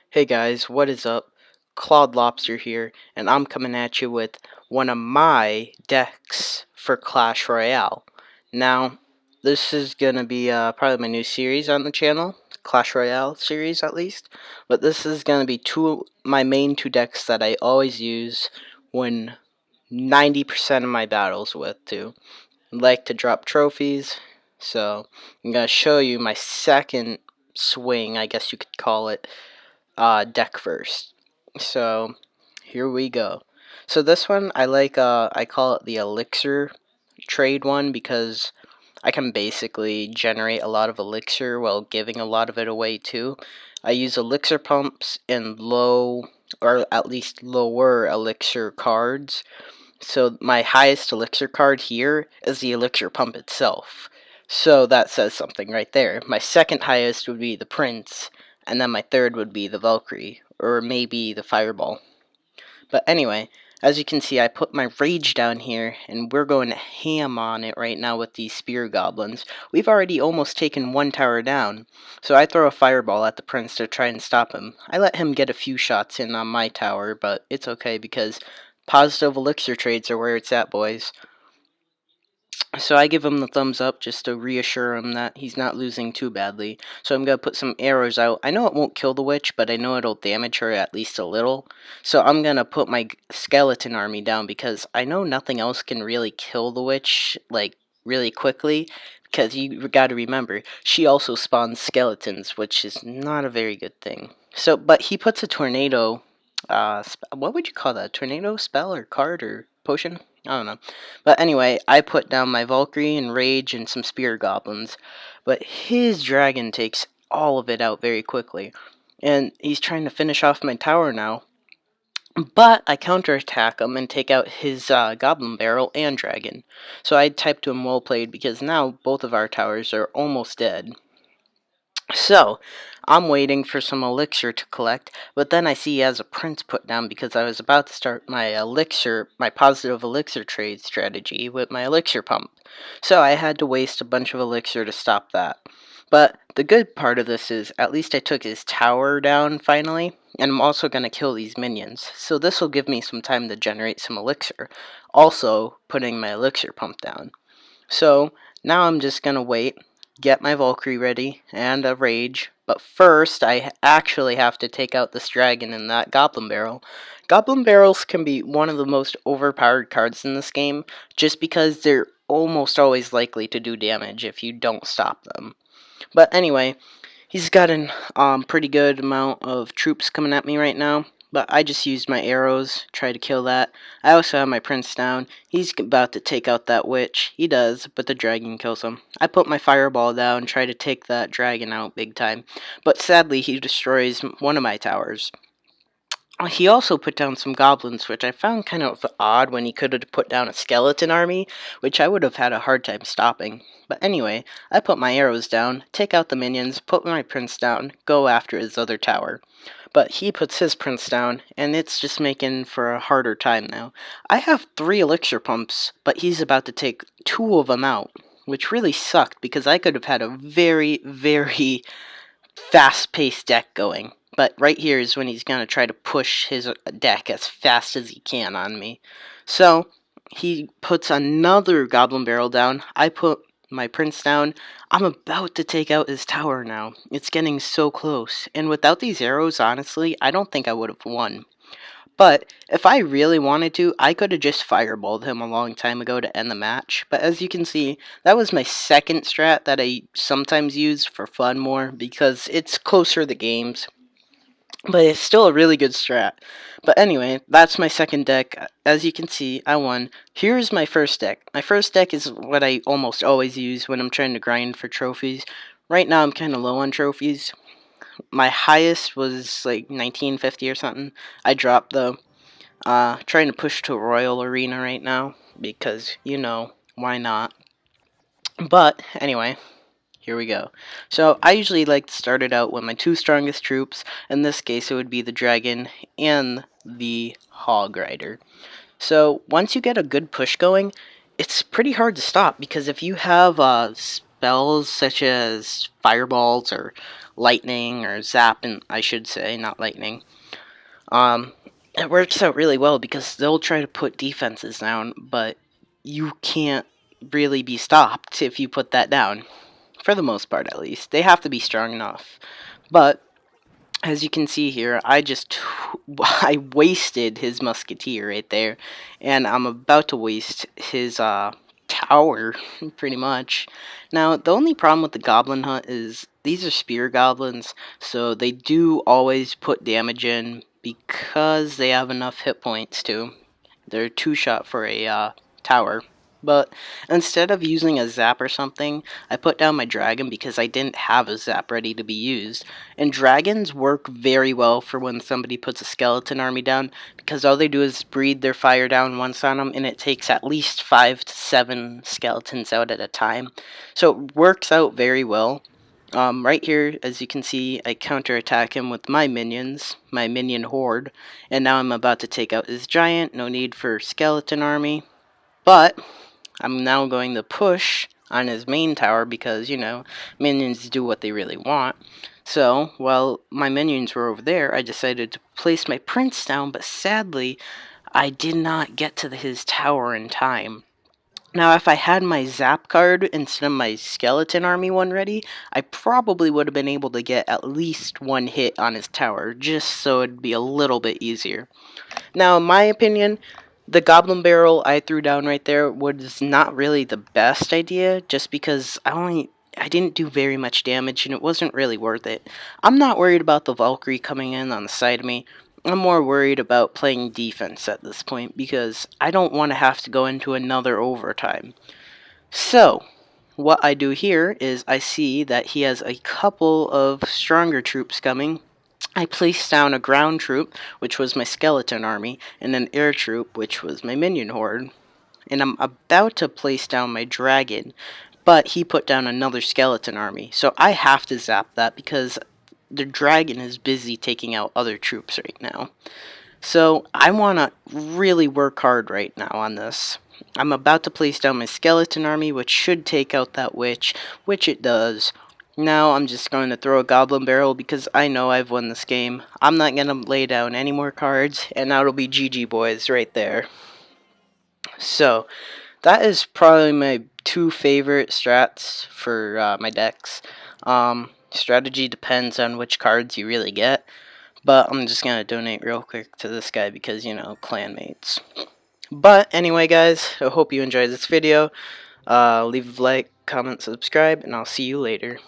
Hey guys, what is up? Claude Lobster here, and I'm coming at you with one of my decks for Clash Royale. Now, this is gonna be probably my new series on the channel, Clash Royale series at least. But this is gonna be my main two decks that I always use when 90% of my battles with too. I like to drop trophies, so I'm gonna show you my second swing, I guess you could call it deck first. So here we go. So this one I like. I call it the elixir trade one because I can basically generate a lot of elixir while giving a lot of it away too. I use elixir pumps and low or at least lower elixir cards. So my highest elixir card here is the elixir pump itself. So that says something right there. My second highest would be the prince, and then my third would be the Valkyrie, or maybe the fireball. But anyway, as you can see, I put my rage down here, and we're going ham on it right now with these spear goblins. We've already almost taken one tower down, so I throw a fireball at the prince to try and stop him. I let him get a few shots in on my tower, but it's okay because positive elixir trades are where it's at, boys. So I give him the thumbs up just to reassure him that he's not losing too badly. So I'm going to put some arrows out. I know it won't kill the witch, but I know it'll damage her at least a little. So I'm going to put my skeleton army down because I know nothing else can really kill the witch, like, really quickly. Because you got to remember, she also spawns skeletons, which is not a very good thing. So, but he puts a tornado, what would you call that? Tornado spell or card or potion? I don't know. But anyway, I put down my Valkyrie and Rage and some Spear Goblins. But his dragon takes all of it out very quickly. And he's trying to finish off my tower now. But I counterattack him and take out his Goblin Barrel and Dragon. So I typed to him well played because now both of our towers are almost dead. So, I'm waiting for some elixir to collect, but then I see he has a prince put down because I was about to start my positive elixir trade strategy with my elixir pump. So I had to waste a bunch of elixir to stop that. But the good part of this is, at least I took his tower down finally, and I'm also going to kill these minions. So this will give me some time to generate some elixir, also putting my elixir pump down. So now I'm just going to wait, get my Valkyrie ready, and a Rage. But first, I actually have to take out this dragon in that Goblin Barrel. Goblin Barrels can be one of the most overpowered cards in this game, just because they're almost always likely to do damage if you don't stop them. But anyway, he's got an pretty good amount of troops coming at me right now. But I just used my arrows, try to kill that. I also have my prince down. He's about to take out that witch. He does, but the dragon kills him. I put my fireball down, try to take that dragon out big time. But sadly, he destroys one of my towers. He also put down some goblins, which I found kind of odd when he could have put down a skeleton army, which I would have had a hard time stopping. But anyway, I put my arrows down, take out the minions, put my prince down, go after his other tower. But he puts his prince down, and it's just making for a harder time now. I have 3 elixir pumps, but he's about to take 2 of them out, which really sucked because I could have had a very, very fast-paced deck going. But right here is when he's going to try to push his deck as fast as he can on me. So, he puts another Goblin Barrel down. I put my Prince down. I'm about to take out his tower now. It's getting so close. And without these arrows, honestly, I don't think I would have won. But if I really wanted to, I could have just fireballed him a long time ago to end the match. But as you can see, that was my second strat that I sometimes use for fun more because it's closer to games. But it's still a really good strat. But anyway, that's my second deck. As you can see, I won. Here's my first deck. My first deck is what I almost always use when I'm trying to grind for trophies. Right now I'm kind of low on trophies. My highest was like 1950 or something. I dropped though. Trying to push to Royal Arena right now because, you know, why not? But anyway, here we go. So I usually like to start it out with my 2 strongest troops. In this case, it would be the dragon and the hog rider. So once you get a good push going, it's pretty hard to stop because if you have spells such as fireballs or lightning or zapping, I should say, not lightning. Um, it works out really well because they'll try to put defenses down, but you can't really be stopped if you put that down. For the most part, at least. They have to be strong enough. But as you can see here, I wasted his musketeer right there, and I'm about to waste his tower pretty much. Now, the only problem with the goblin hunt is these are spear goblins, so they do always put damage in because they have enough hit points to. They're two shot for a tower. But instead of using a zap or something, I put down my dragon because I didn't have a zap ready to be used. And dragons work very well for when somebody puts a skeleton army down because all they do is breathe their fire down once on them, and it takes at least 5 to 7 skeletons out at a time. So it works out very well. Right here, as you can see, I counterattack him with my minions, my minion horde, and now I'm about to take out his giant. No need for skeleton army, but I'm now going to push on his main tower because, you know, minions do what they really want. So, while my minions were over there, I decided to place my prince down, but sadly, I did not get to his tower in time. Now, if I had my zap card instead of my skeleton army one ready, I probably would have been able to get at least one hit on his tower, just so it'd be a little bit easier. Now, in my opinion, the goblin barrel I threw down right there was not really the best idea, just because I didn't do very much damage and it wasn't really worth it. I'm not worried about the Valkyrie coming in on the side of me. I'm more worried about playing defense at this point because I don't want to have to go into another overtime. So, what I do here is I see that he has a couple of stronger troops coming. I placed down a ground troop, which was my skeleton army, and an air troop, which was my minion horde. And I'm about to place down my dragon, but he put down another skeleton army. So I have to zap that because the dragon is busy taking out other troops right now. So I want to really work hard right now on this. I'm about to place down my skeleton army, which should take out that witch, which it does. Now I'm just going to throw a goblin barrel because I know I've won this game. I'm not going to lay down any more cards, and now it'll be GG boys right there. So that is probably my two favorite strats for my decks. Strategy depends on which cards you really get. But I'm just going to donate real quick to this guy because, you know, clanmates. But anyway, guys, I hope you enjoyed this video. Leave a like, comment, subscribe, and I'll see you later.